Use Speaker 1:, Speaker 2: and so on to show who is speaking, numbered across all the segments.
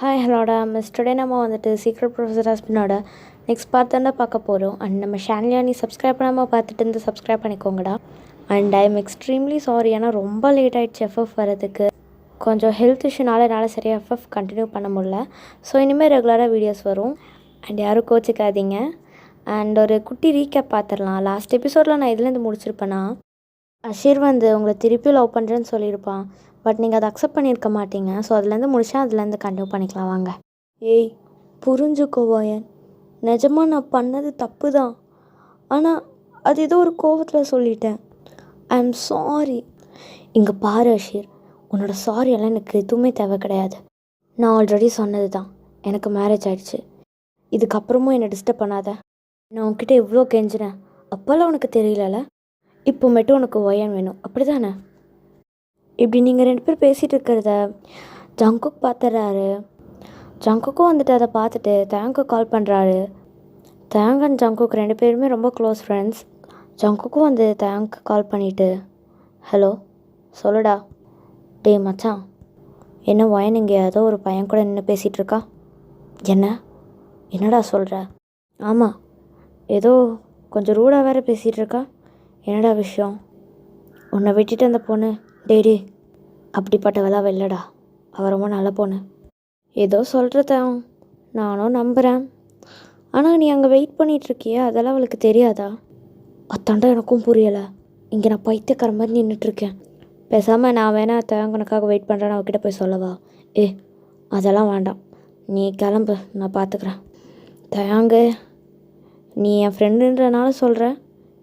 Speaker 1: Hi ஹலோடா miss today நம்ம வந்துட்டு secret professor ஹஸ்பண்டோட நெக்ஸ்ட் பார்ட் தான் பார்க்க போகிறோம். அண்ட் நம்ம சேனலில் நீ சப்ஸ்கிரைப் பண்ணாமல் பார்த்துட்டு இருந்து சப்ஸ்கிரைப் பண்ணிக்கோங்கடா. And I am extremely sorry, ஏன்னா ரொம்ப லேட் ஆகிடுச்சு எஃப்எஃப் வரதுக்கு. கொஞ்சம் ஹெல்த் இஷ்யூனால என்னால் சரியாக எஃப்எஃப் கண்டினியூ பண்ண முடியல. ஸோ இனிமேல் ரெகுலராக வீடியோஸ் வரும். அண்ட் யாரும் கோச்சிக்காதீங்க. அண்ட் ஒரு குட்டி ரீகேப் பார்த்துடலாம். லாஸ்ட் எபிசோடில் நான் இதுலேருந்து முடிச்சிருப்பேன்னா, அஷீர் வந்து உங்களை திருப்பி லவ் பண்ணுறேன்னு சொல்லியிருப்பான். பட் நீங்கள் அதை அக்செப்ட் பண்ணியிருக்க மாட்டீங்க. ஸோ அதுலேருந்து முடிச்சா அதுலேருந்து கண்டினியூ பண்ணிக்கலாம் வாங்க. ஏய் புரிஞ்சுக்கோ வாயன், நிஜமாக நான் பண்ணது தப்பு தான். ஆனால் அது ஏதோ ஒரு கோவத்தில் சொல்லிட்டேன். I am sorry. இங்கே பாரு அஷீர், உன்னோட சாரி எல்லாம் எனக்கு எதுவுமே தேவை கிடையாது. நான் ஆல்ரெடி சொன்னது தான், எனக்கு மேரேஜ் ஆகிடுச்சு. இதுக்கப்புறமும் என்னை டிஸ்டர்ப் பண்ணாத. நான் உன்கிட்ட எவ்வளோ கெஞ்சினேன், அப்போல்லாம் உனக்கு தெரியலல்ல. இப்போ மட்டும் உனக்கு ஒயன் வேணும், அப்படி தானே? இப்படி நீங்கள் 2 பேர் பேசிகிட்டு இருக்கிறத ஜங்குக் பார்த்துறாரு. ஜங்குக்கும் வந்துட்டு அதை பார்த்துட்டு தேங்க்கு கால் பண்ணுறாரு. தேங்க் அண்ட் ஜங்குக் 2 பேருமே ரொம்ப க்ளோஸ் ஃப்ரெண்ட்ஸ். ஜங்குக்கும் வந்து தேங்க் கால் பண்ணிவிட்டு, ஹலோ சொல்லுடா. டே மச்சான், என்ன ஒயன் இங்கே ஏதோ ஒரு பையன் கூட நின்று பேசிகிட்ருக்கா? என்னடா சொல்கிற? ஆமாம், ஏதோ கொஞ்சம் ரூடாக வேறு பேசிகிட்டு இருக்கா. என்னடா விஷயம்? உன்னை விட்டுட்டு அந்த பொண்ணு, டேடி அப்படிப்பட்டவளாக இல்லைடா, அவள் ரொம்ப நல்ல பொண்ணு. ஏதோ சொல்கிறதான் நானும் நம்புகிறேன். ஆனால் நீ அங்கே வெயிட் பண்ணிகிட்ருக்கிய, அதெல்லாம் அவளுக்கு தெரியாதா? அத்தாண்டா எனக்கும் புரியலை. இங்கே நான் பைத்தியக்கார மாதிரி நின்றுட்டுருக்கேன். பேசாமல் நான் வேணா தேங்கனுக்காக வெயிட் பண்ணுறேன்னு அவகிட்ட போய் சொல்லவா? அதெல்லாம் வேண்டாம், நீ கிளம்பு, நான் பார்த்துக்குறேன். தேங்கு, நீ என் ஃப்ரெண்டுன்றனால சொல்கிறேன்,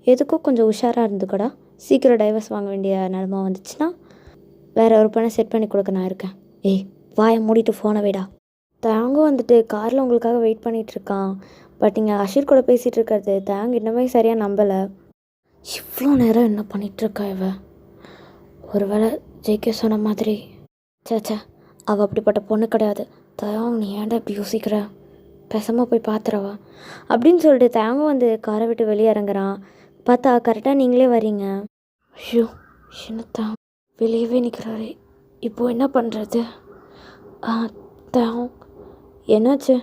Speaker 1: எதுக்கும் கொஞ்சம் உஷாராக இருந்துக்கடா. சீக்கிரம் டைவர்ஸ் வாங்க வேண்டிய நிலமை வந்துச்சுன்னா வேறு ஒரு பணம் செட் பண்ணி கொடுக்க நான் இருக்கேன். வாயை மூடிட்டு ஃபோனை வைடா. தேங்கும் வந்துட்டு காரில் உங்களுக்காக வெயிட் பண்ணிகிட்ருக்கான். பட் இங்கே அஷீர் கூட பேசிகிட்டு இருக்கிறது தேங்க் இன்னுமே சரியாக நம்பலை. இவ்வளோ நேரம் என்ன பண்ணிகிட்ருக்கா இவ? ஒருவேளை ஜேகே சொன்ன மாதிரி சேச்சா, அவள் அப்படிப்பட்ட பொண்ணு கிடையாது. தேங்க், நீ ஏன்டா இப்படி யோசிக்கிற? பேசாமல் போய் பார்த்துறவா அப்படின்னு சொல்லிட்டு தேங்கும் வந்து காரை விட்டு வெளியே இறங்குறான். பார்த்தா கரெக்டாக நீங்களே வரீங்க. ஐயோ என்னத்தான் வெளியவே நிற்கிறாரே, இப்போது என்ன பண்ணுறது? தேங்க், என்னாச்சு?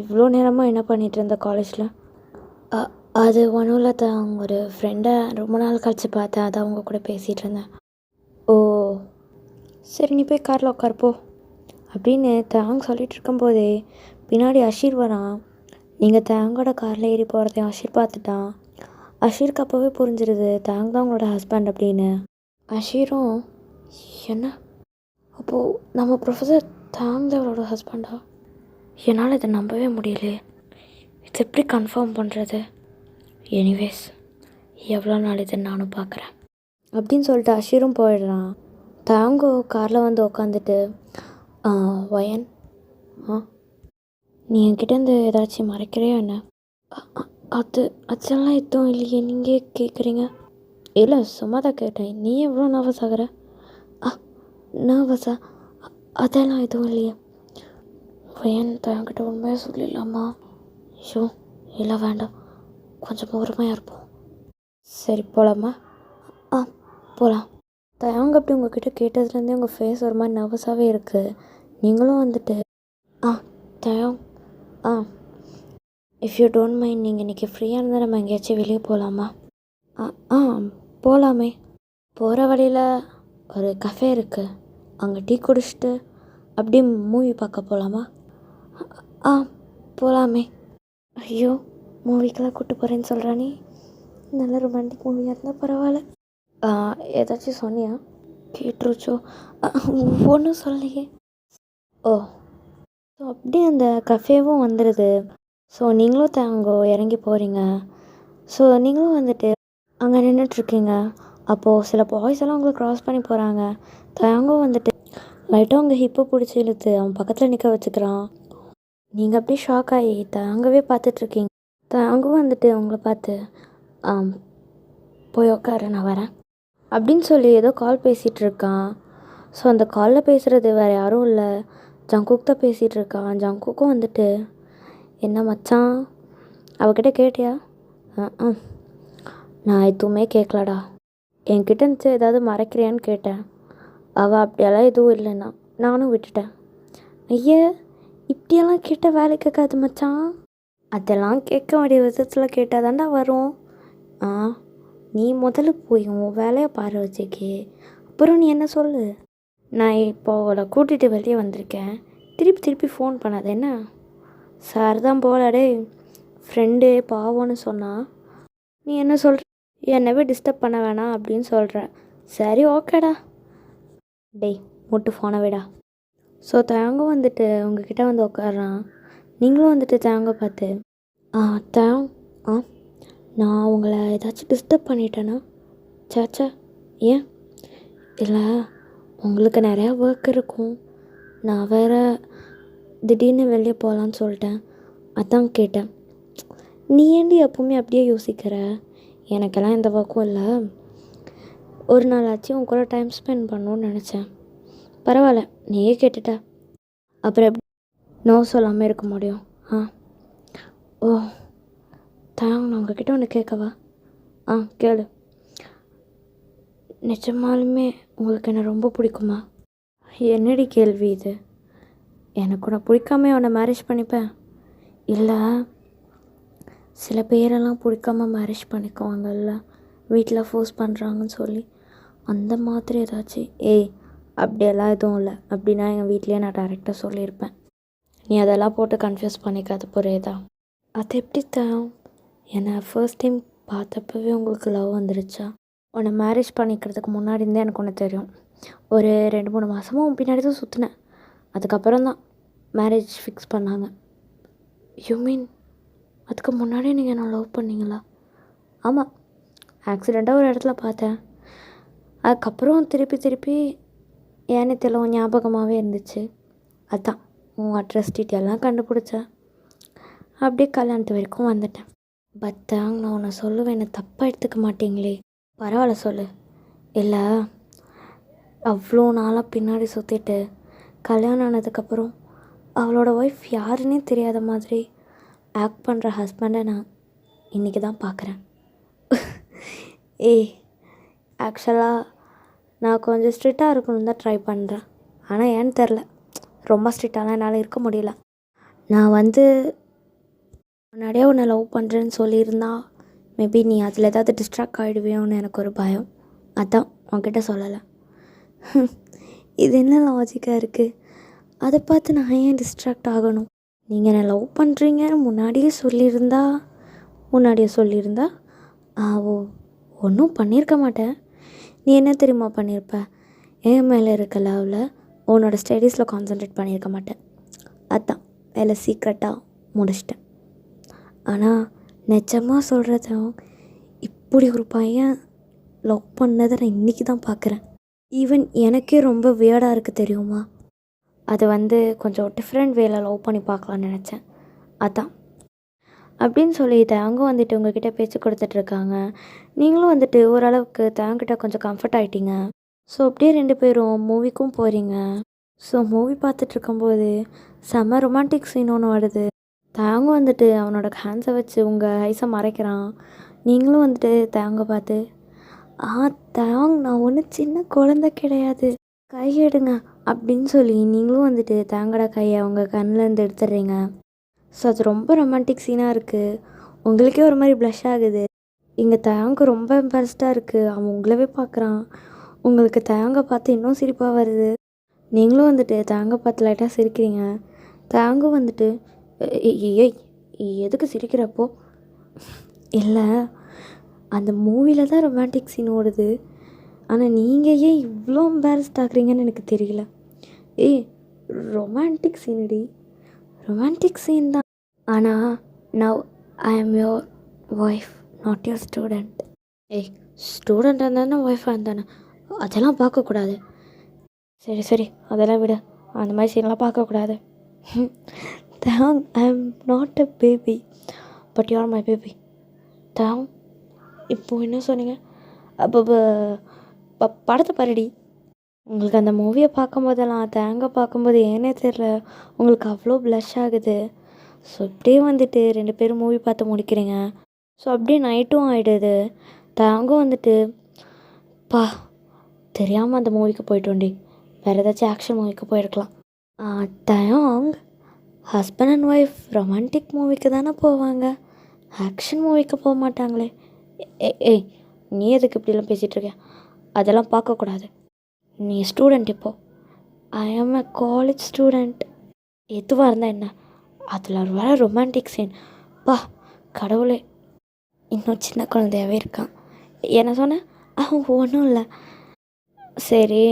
Speaker 1: இவ்வளோ நேரமாக என்ன பண்ணிகிட்டு இருந்த காலேஜில்? அது ஒன்றும் இல்லை தான், ஒரு ஃப்ரெண்டை ரொம்ப நாள் கழித்து பார்த்தேன், அதான் அவங்க கூட பேசிகிட்டு இருந்தேன். ஓ சரி, நீ போய் காரில் உட்காருப்போ அப்படின்னு தேங்க் சொல்லிகிட்டு இருக்கும்போதே பின்னாடி அஷீர் வரான். நீங்கள் தேங்கோட காரில் ஏறி போகிறதையும் அஷீர் பார்த்துட்டான். அஷீருக்கு அப்போவே புரிஞ்சிருது தேங்க் தான் உங்களோட ஹஸ்பண்ட் அப்படின்னு. அஷீரும், என்ன அப்போது நம்ம ப்ரொஃபஸர் தேங்க் தான் அவளோட ஹஸ்பண்டா? என்னால் இதை நம்பவே முடியலையே, இது எப்படி கன்ஃபார்ம் பண்ணுறது? எனிவேஸ், எவ்வளோ நாள் இதை நானும் பார்க்குறேன் அப்படின்னு சொல்லிட்டு அஷீரும் போயிடுறான். தேங்கோ காரில் வந்து உக்காந்துட்டு, ஒயன், நீ என்கிட்டேருந்து ஏதாச்சும் மறைக்கிறியா என்ன? அதெல்லாம் எதுவும் இல்லையே, நீங்கள் கேட்குறீங்க? இல்லை, சும்மா தான் கேட்டேன். நீ எவ்வளோ நர்வஸ் ஆகிற? நர்வஸா? அதெல்லாம் எதுவும் இல்லையே. பையன் தன்கிட்ட உண்மையாக சொல்லிடலாமா? ஐயோ இல்லை வேண்டாம், கொஞ்சம் பொறுமையாக இருப்போம். சரி போகலாமா? போகலாம். தயங்க அப்படி உங்ககிட்ட கேட்டதுலேருந்தே உங்கள் ஃபேஸ் ஒரு மாதிரி நர்வஸாகவே இருக்குது. நீங்களும் வந்துட்டு தயம் இஃப் யூ டோன்ட் மைண்ட், நீங்கள் இன்றைக்கி ஃப்ரீயாக இருந்தால் நம்ம எங்கேயாச்சும் வெளியே போகலாமா? போகலாமே. போகிற வழியில் ஒரு கஃபே இருக்குது, அங்கே டீ குடிச்சிட்டு அப்படியே மூவி பார்க்க போகலாமா? போகலாமே. ஐயோ, மூவிக்கெலாம் கூப்பிட்டு போகிறேன்னு சொல்கிறானே, நல்ல ரொமான்டிக் மூவியாக இருந்தால் பரவாயில்ல. ஏதாச்சும் சொன்னியா? கேட்டுருச்சோ? ஒன்றும் சொல்லலையே. ஸோ அப்படியே அந்த கஃபேவும் வந்துடுது. ஸோ நீங்களும் தேங்கோ இறங்கி போகிறீங்க. ஸோ நீங்களும் வந்துட்டு அங்கே நின்றுட்டுருக்கீங்க. அப்போது சில பாய்ஸ் எல்லாம் உங்களை க்ராஸ் பண்ணி போகிறாங்க. தேங்கோ வந்துட்டு லைட்டாக உங்கள் ஹிப்பை பிடிச்சி இழுத்து அவன் பக்கத்தில் நிற்க வச்சுக்கிறான். நீங்கள் அப்படியே ஷாக் ஆகி தேங்கவே பார்த்துட்ருக்கீங்க. தேங்கவும் வந்துட்டு உங்களை பார்த்து போய் உட்காரு, நான் வரேன் அப்படின்னு சொல்லி ஏதோ கால் பேசிகிட்டு இருக்கான். ஸோ அந்த காலில் பேசுகிறது வேறு யாரும் இல்லை, ஜங்குக் தான் பேசிகிட்டு இருக்கான். ஜங்குக்கும் வந்துட்டு, என்ன மச்சான் அவகிட்ட கேட்டியா? நான் எதுவுமே கேட்கலடா, என்கிட்ட இருந்துச்சு ஏதாவது மறைக்கிறியான்னு கேட்டேன். அவள் அப்படியெல்லாம் எதுவும் இல்லைன்னா நானும் விட்டுட்டேன். ஐயா, அப்படியெல்லாம் கேட்டால் வேலை கேட்காது மச்சான். அதெல்லாம் கேட்க வேண்டிய விதத்தில் கேட்டால் தாண்டா வரும். ஆ நீ முதல்ல போய் உன் வேலையை பாரு வச்சுக்கே. அப்புறம் நீ என்ன சொல்லு. நான் இப்போ அவளை கூட்டிகிட்டு வெளியே வந்திருக்கேன், திருப்பி திருப்பி ஃபோன் பண்ணாது என்ன? சார் தான் போகலாடே, ஃப்ரெண்டு பாவம்னு சொன்னால் நீ என்ன சொல்கிற? என்னவே டிஸ்டர்ப் பண்ண வேணாம் அப்படின்னு சொல்கிற. சரி ஓகேடா. டேய் முட்டு ஃபோனை விடா. ஸோ தேங்க வந்துட்டு உங்ககிட்ட வந்து உட்காடுறான். நீங்களும் வந்துட்டு தேங்க பார்த்து தேங் நான் உங்களை ஏதாச்சும் டிஸ்டர்ப் பண்ணிட்டேன்னா? சாச்சா ஏன் இல்லை, உங்களுக்கு நிறையா ஒர்க் இருக்கும், நான் வேறு திடீர்னு வெளியே போகலான்னு சொல்லிட்டேன், அதான் கேட்டேன். நீ ஏண்டி எப்பவுமே அப்படியே யோசிக்கிற? எனக்கெல்லாம் எந்த ஒர்க்கும் இல்லை, ஒரு நாள் ஆச்சு உன் கூட டைம் ஸ்பெண்ட் பண்ணணுன்னு நினச்சேன். பரவாயில்ல நீயே கேட்டுட்ட, அப்புறம் எப்படி நோ சொல்லாமல் இருக்க முடியும்? ஓ தேங்க, நான் உங்ககிட்ட ஒன்று கேட்கவா? கேளு. நிஜமாலுமே உங்களுக்கு என்ன ரொம்ப பிடிக்குமா? என்னடி கேள்வி இது? எனக்கு உன்னை பிடிக்காம உன்னை மேரேஜ் பண்ணிப்பேன்? இல்லை, சில பேரெல்லாம் பிடிக்காம மேரேஜ் பண்ணிக்குவாங்கல்ல, வீட்டில் ஃபோர்ஸ் பண்ணுறாங்கன்னு சொல்லி, அந்த மாதிரி ஏதாச்சும்? அப்படியெல்லாம் எதுவும் இல்லை. அப்படின்னா எங்கள் வீட்லேயே நான் டைரெக்டாக சொல்லியிருப்பேன். நீ அதெல்லாம் போட்டு கன்ஃபியூஸ் பண்ணிக்காது, புரியுதா? அது எப்படி தான்? என்னை ஃபர்ஸ்ட் டைம் பார்த்தப்பவே உங்களுக்கு லவ் வந்துருச்சா? உன்னை மேரேஜ் பண்ணிக்கிறதுக்கு முன்னாடி இருந்தே எனக்கு ஒன்று தெரியும். ஒரு 2-3 மாதமாக உன் பின்னாடி தான் சுற்றினேன். அதுக்கப்புறம் தான் மேரேஜ் ஃபிக்ஸ் பண்ணாங்க. யூ மீன் அதுக்கு முன்னாடியே நீங்கள் என்ன லவ் பண்ணீங்களா? ஆமாம், ஆக்சிடெண்ட்டாக ஒரு இடத்துல பார்த்தேன். அதுக்கப்புறம் திருப்பி ஏன்னு தெரியல உன் ஞாபகமாகவே இருந்துச்சு. அதான் உன் அட்ரஸ் டீட்டெயிலாம் கண்டுபிடிச்சேன். அப்படியே கல்யாணத்து வரைக்கும் வந்துட்டேன். பட் நான் உன்னை சொல்லுவேன், என்னை தப்பாக எடுத்துக்க மாட்டீங்களே? பரவாயில்ல சொல்லு. இல்லை, அவ்வளோ நாளாக பின்னாடி சுற்றிட்டு கல்யாணம் ஆனதுக்கப்புறம் அவளோட ஒய்ஃப் யாருன்னே தெரியாத மாதிரி ஆக்ட் பண்ணுற ஹஸ்பண்டை நான் இன்றைக்கி தான் பார்க்குறேன். ஆக்சுவலாக நான் கொஞ்சம் ஸ்ட்ரிக்டாக இருக்கணும்னு தான் ட்ரை பண்ணுறேன். ஆனால் ஏன்னு தெரில, ரொம்ப ஸ்ட்ரிக்டாலாம் என்னால் இருக்க முடியல. நான் முன்னாடியே உன்னை லவ் பண்ணுறேன்னு சொல்லியிருந்தா மேபி நீ அதில் ஏதாவது டிஸ்ட்ராக்ட் ஆகிடுவியோன்னு எனக்கு ஒரு பயம். அதான் உன்கிட்ட சொல்லலை. இது என்ன லாஜிக்காக இருக்குது? அதை பார்த்து நான் ஏன் டிஸ்ட்ராக்ட் ஆகணும்? நீங்கள் என்னை லவ் பண்ணுறீங்கன்னு முன்னாடியே சொல்லியிருந்தா ஒன்றும் பண்ணியிருக்க மாட்டேன். நீ என்ன தெரியுமா பண்ணியிருப்ப? என் மேலே இருக்க லவ்வில் உன்னோட ஸ்டடீஸில் கான்சன்ட்ரேட் பண்ணியிருக்க மாட்டேன். அதான் வேலை சீக்ரெட்டாக முடிச்சிட்டேன். ஆனால் நிஜமாக சொல்கிறதும், இப்படி ஒரு பையன் லவ் பண்ணதை நான் இன்றைக்கி தான் பார்க்குறேன். ஈவன் எனக்கே ரொம்ப வியர்டாக இருக்குது தெரியுமா? அது கொஞ்சம் டிஃப்ரெண்ட் வேல லவ் பண்ணி பார்க்கலான்னு நினச்சேன். அதான் அப்படின்னு சொல்லி தேங்க உங்ககிட்ட பேச்சு கொடுத்துட்ருக்காங்க. நீங்களும் ஓரளவுக்கு தேங்கிட்ட கொஞ்சம் கம்ஃபர்ட் ஆகிட்டீங்க. ஸோ அப்படியே 2 பேரும் மூவிக்கும் போகிறீங்க. ஸோ மூவி பார்த்துட்ருக்கும்போது செம்ம ரொமான்டிக் சீன் ஒன்று வருது. தேங்க அவனோட ஹேண்ட்ஸை வச்சு உங்கள் ஐஸை மறைக்கிறான். நீங்களும் தேங்க பார்த்து தேங், நான் ஒன்றும் சின்ன குழந்தை கிடையாது, கையெடுங்க அப்படின்னு சொல்லி நீங்களும் தேங்கோட கையை அவங்க கண்ணிலேருந்து எடுத்துடுறீங்க. ஸோ அது ரொம்ப ரொமான்டிக் சீனாக இருக்குது. உங்களுக்கே ஒரு மாதிரி ப்ளஷ் ஆகுது. இங்கே தேங்க ரொம்ப எம்பரஸ்டாக இருக்குது. அவன் உங்களவே பார்க்குறான். உங்களுக்கு தேங்க பார்த்து இன்னும் சிரிப்பாக வருது. நீங்களும் தேங்க பார்த்து லைட்டாக சிரிக்கிறீங்க. தேங்க ஏய் எதுக்கு சிரிக்கிறப்போ? இல்லை, அந்த மூவியில் தான் ரொமான்டிக் சீன் ஓடுது, ஆனால் நீங்கள் ஏன் இவ்வளோ எம்பாரஸ்ட் ஆகுறீங்கன்னு எனக்கு தெரியல. ரொமான்டிக் சீனடி, ரொமான்டிக் சீன் தான். ஆனால் now I am your wife, not your student. ஸ்டூடெண்ட்டாக இருந்தானே ஒய்ஃபாக இருந்தானே அதெல்லாம் பார்க்கக்கூடாது. சரி அதெல்லாம் விட, அந்த மாதிரி சீன்லாம் பார்க்கக்கூடாது. தேங், I am not a baby, but you are my baby. தேங், இப்போது என்ன சொன்னீங்க? அப்போ படத்தை பாருடி. உங்களுக்கு அந்த மூவியை பார்க்கும்போதெல்லாம் தேங்க பார்க்கும்போது ஏனே தெரில உங்களுக்கு அவ்வளோ ப்ளஷ் ஆகுது. ஸோ இப்படியே 2 பேரும் மூவி பார்த்து முடிக்கிறீங்க. ஸோ அப்படியே நைட்டும் ஆகிடுது. தேங்கும் பா தெரியாமல் அந்த மூவிக்கு போய்ட்டோண்டி, வேறு ஏதாச்சும் ஆக்ஷன் மூவிக்கு போயிருக்கலாம். தேங், ஹஸ்பண்ட் அண்ட் ஒய்ஃப் ரொமான்டிக் மூவிக்கு தானே போவாங்க, ஆக்ஷன் மூவிக்கு போக மாட்டாங்களே. ஏய், நீ எதுக்கு இப்படிலாம் பேசிகிட்ருக்க? அதெல்லாம் பார்க்கக்கூடாது. நீ ஸ்டூடெண்ட் இப்போ. ஐ ஆம் அ காலேஜ் ஸ்டூடெண்ட். எதுவாக இருந்தால் என்ன, அதில் ஒரு வேலை ரொமான்டிக் சீன். பா கடவுளே, இன்னும் சின்ன குழந்தையாகவே இருக்கான். என்ன சொன்னேன்? ஒன்றும் இல்லை. சரி,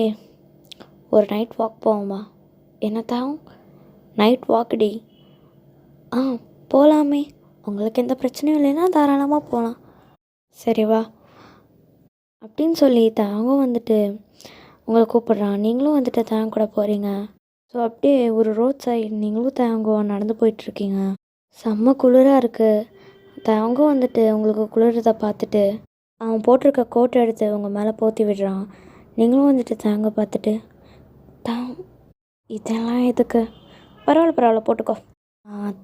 Speaker 1: ஒரு நைட் வாக் போவோமா? என்னத்தான் நைட் வாக்குடி? போகலாமே. உங்களுக்கு எந்த பிரச்சனையும் இல்லைன்னா தாராளமாக போகலாம். சரி வா அப்படின்னு சொல்லி தாங்க வந்துட்டு உங்களை கூப்பிட்றான். நீங்களும் வந்துட்டு தாங்க கூட போகிறீங்க. ஸோ அப்படியே ஒரு ரோட் சைடு நீங்களும் தாங்கோ நடந்து போயிட்டுருக்கீங்க. செம்ம குளிராக இருக்குது. தாங்க வந்துட்டு உங்களுக்கு குளிரதை பார்த்துட்டு அவன் போட்டிருக்க கோட்டை எடுத்து உங்கள் மேலே போற்றி விடுறான். நீங்களும் வந்துட்டு தாங்க பார்த்துட்டு தான் இதெல்லாம் எதுக்கு, பரவாயில்ல போட்டுக்கோ.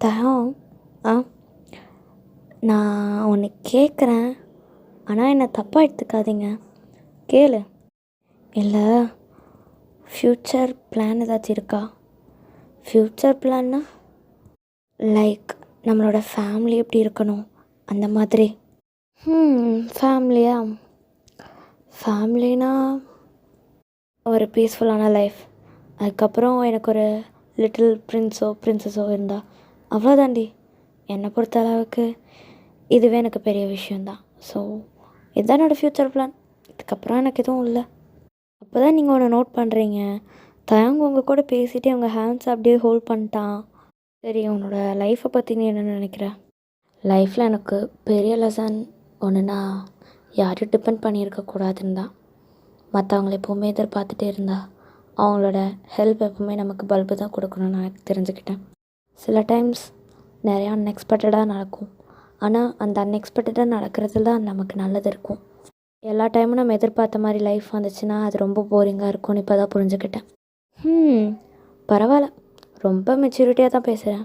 Speaker 1: தான் நான் உன்னை கேட்குறேன், ஆனால் என்னை தப்பாக எடுத்துக்காதீங்க. கேளு. இல்லை, ஃப்யூச்சர் பிளான் ஏதாச்சும் இருக்கா? ஃப்யூச்சர் பிளான்னா லைக் நம்மளோட ஃபேமிலி எப்படி இருக்கணும் அந்த மாதிரி. ஃபேமிலியா? ஃபேமிலினா ஒரு பீஸ்ஃபுல்லான லைஃப். அதுக்கப்புறம் எனக்கு ஒரு லிட்டில் பிரின்சஸோ இருந்தால் அவ்வளோதாண்டி. என்னை பொறுத்த அளவுக்கு இதுவே எனக்கு பெரிய விஷயந்தான். ஸோ இதுதான் என்னோடய ஃப்யூச்சர் பிளான். இதுக்கப்புறம் எனக்கு எதுவும் இல்லை. அப்போ தான் நீங்கள் ஒன்று நோட் பண்ணுறீங்க. தயங்க உங்கள் கூட பேசிகிட்டே உங்கள் ஹேண்ட்ஸ் அப்படியே ஹோல்ட் பண்ணிட்டான். சரி, உன்னோட லைஃப்பை பற்றி நீ என்ன நினைக்கிற? லைஃப்பில் எனக்கு பெரிய லெசன் ஒன்றுனா, யாரையும் டிபெண்ட் பண்ணியிருக்கக்கூடாதுன்னு தான். மற்றவங்கள எப்போவுமே எதிர்பார்த்துட்டே இருந்தா அவங்களோட ஹெல்ப் எப்போவுமே நமக்கு பல்பு தான் கொடுக்கணும்னு நான் தெரிஞ்சுக்கிட்டேன். சில டைம்ஸ் நிறையா அன்எக்ஸ்பெக்டடாக நடக்கும். ஆனால் அந்த அன்எக்ஸ்பெக்டடாக நடக்கிறதுல தான் நமக்கு நல்லது இருக்கும். எல்லா டைமும் நம்ம எதிர்பார்த்த மாதிரி லைஃப் வந்துச்சுன்னா அது ரொம்ப போரிங்காக இருக்கும்னு இப்போ தான் புரிஞ்சுக்கிட்டேன். பரவாயில்ல, ரொம்ப மெச்சூரிட்டியாக தான் பேசுகிறேன்.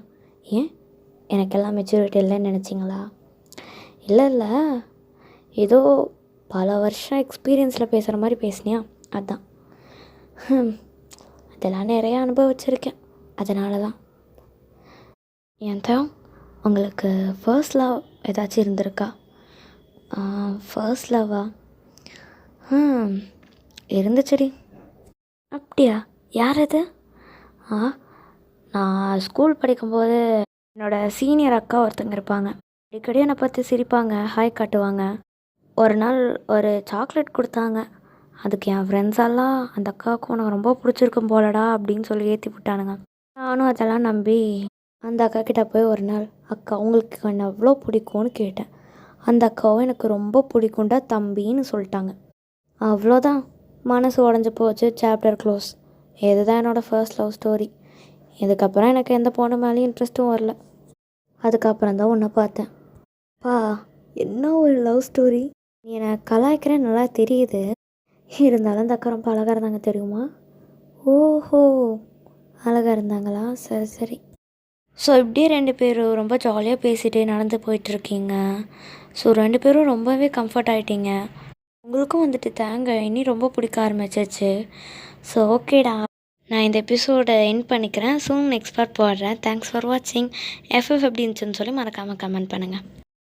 Speaker 1: ஏன் எனக்கெல்லாம் மெச்சூரிட்டி இல்லைன்னு நினச்சிங்களா? இல்லை, ஏதோ பல வருஷம் எக்ஸ்பீரியன்ஸில் பேசுகிற மாதிரி பேசுனியா, அதுதான். அதெல்லாம் நிறையா அனுபவிச்சிருக்கேன், அதனால தான். ஏன் தான் உங்களுக்கு ஃபர்ஸ்ட் லவ் ஏதாச்சும் இருந்திருக்கா? ஃபர்ஸ்ட் லவ்வா? இருந்துச்சுடி. அப்படியா? யார் அது? நான் ஸ்கூல் படிக்கும்போது என்னோடய சீனியர் அக்கா ஒருத்தங்க இருப்பாங்க. அடிக்கடி என்னை பார்த்து சிரிப்பாங்க, ஹாய் காட்டுவாங்க. ஒரு நாள் ஒரு சாக்லேட் கொடுத்தாங்க. அதுக்கு என் ஃப்ரெண்ட்ஸெல்லாம் அந்த அக்காவுக்கு உனக்கு ரொம்ப பிடிச்சிருக்கும் போலடா அப்படின்னு சொல்லி ஏற்றி விட்டானுங்க. நானும் அதெல்லாம் நம்பி அந்த அக்கா கிட்டே போய் ஒரு நாள், அக்கா உங்களுக்கு என்ன எவ்வளோ பிடிக்கும்னு கேட்டேன். அந்த அக்காவும் எனக்கு ரொம்ப பிடிக்கும்டா தம்பின்னு சொல்லிட்டாங்க. அவ்வளோதான், மனசு உடஞ்சி போச்சு, சாப்டர் க்ளோஸ். இதுதான் என்னோடய ஃபர்ஸ்ட் லவ் ஸ்டோரி. இதுக்கப்புறம் எனக்கு எந்த பொண்ணு மேலேயும் இன்ட்ரெஸ்ட்டும் வரல. அதுக்கப்புறம் தான் உன்னை பார்த்தேன். என்ன ஒரு லவ் ஸ்டோரி. நீ என்னை கலாய்க்கிறேன் நல்லா தெரியுது, இருந்தாலும் அந்த அக்கா ரொம்ப அழகாக இருந்தாங்க தெரியுமா? ஓஹோ, அழகாக இருந்தாங்களா? சரி. ஸோ இப்படியே 2 பேரும் ரொம்ப ஜாலியாக பேசிகிட்டே நடந்து போயிட்டுருக்கீங்க. ஸோ 2 பேரும் ரொம்பவே கம்ஃபர்ட் ஆகிட்டீங்க. உங்களுக்கும் வந்துட்டு தேங்காய் இனி ரொம்ப பிடிக்க ஆரம்பிச்சிச்சு. ஸோ ஓகேடா, நான் இந்த எபிசோடை எண்ட் பண்ணிக்கிறேன். சூன் நெக்ஸ்ட் பார்ட் போடுறேன். தேங்க்ஸ் ஃபார் வாட்சிங். எஃப்எஃப் எப்படி இருந்துச்சுன்னு சொல்லி மறக்காமல் கமெண்ட் பண்ணுங்கள்.